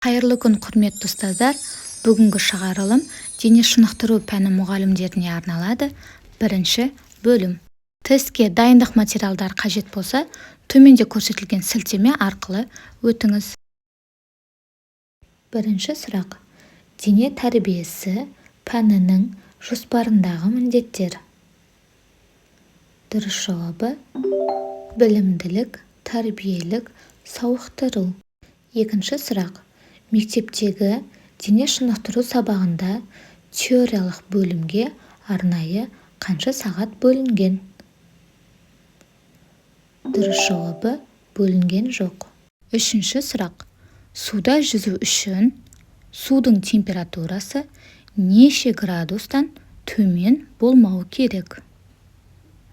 Қайырлы күн, құрметті ұстаздар. Бүгінгі шығарылым дене шынықтыру пәні мұғалімдеріне арналады. Бірінші бөлім. Тестке дайындық материалдар қажет болса, төменде көрсетілген сілтеме арқылы өтіңіз. Бірінші сұрақ. Дене тәрбиесі пәнінің жоспарындағы міндеттер. Дұрыс жауабы: білімділік, тәрбиелік, сауықтыру. Екінші сұрақ. Мектептегі дене шынықтыру сабағында теориялық бөлімге арнайы қанша сағат бөлінген? Дұрыс жауабы: бөлінген жоқ. Үшінші сұрақ. Суда жүзу үшін судың температурасы неше градустан төмен болмауы керек?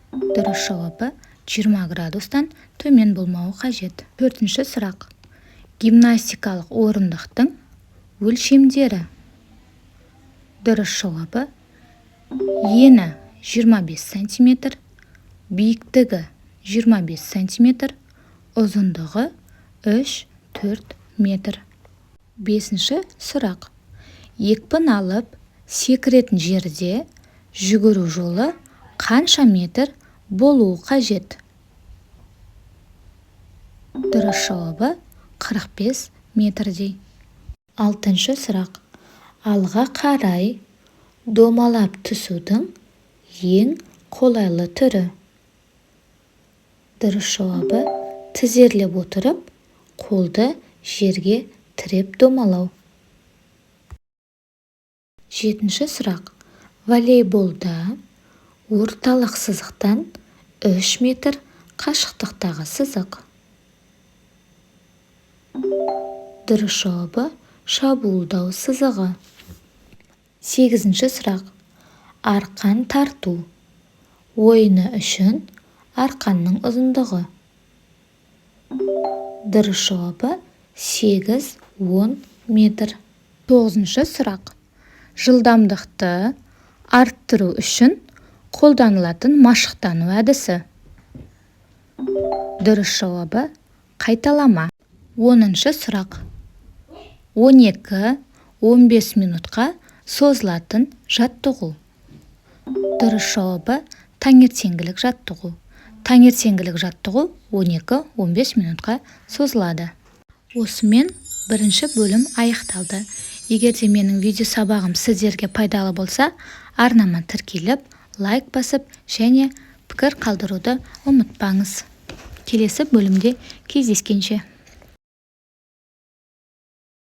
Дұрыс жауабы: 20 градустан төмен болмауы қажет. Төртінші сұрақ. Гимнастикалық орындықтың өлшемдері. Дұрыс жауабы: ені 25 см, биіктігі 25 см, ұзындығы 3-4 метр. Бесінші сұрақ. Екпін алып секіретін жерде жүгіру жолы қанша метр болуы қажет? Дұрыс жауабы: 45 метрдей. Алтыншы сұрақ. Алға қарай домалап түсудің ең қолайлы түрі. Дұрыс жауабы: тізерлеп отырып, қолды жерге тіреп домалау. Жетінші сұрақ. Волейболда орталық сызықтан 3 метр қашықтықтағы сызық. Дұрыс жауабы: шабуылдау сызығы. Сегізінші сұрақ. Арқан тарту ойыны үшін арқанның ұзындығы. Дұрыс жауабы: 8-10 метр. Тоғызыншы сұрақ. Жылдамдықты арттыру үшін қолданылатын машықтану әдісі. Дұрыс жауабы: қайталама. Оныншы сұрақ. 12-15 минутқа созылатын жаттығу. Дұрыс жауабы: таңертеңгілік жаттығу. Таңертеңгілік жаттығу 12-15 минутқа созылады. Осымен бірінші бөлім аяқталды. Егер де менің видео сабағым сіздерге пайдалы болса, арнама тіркеліп, лайк басып және пікір қалдыруды ұмытпаңыз. Келесі бөлімде кездескенше.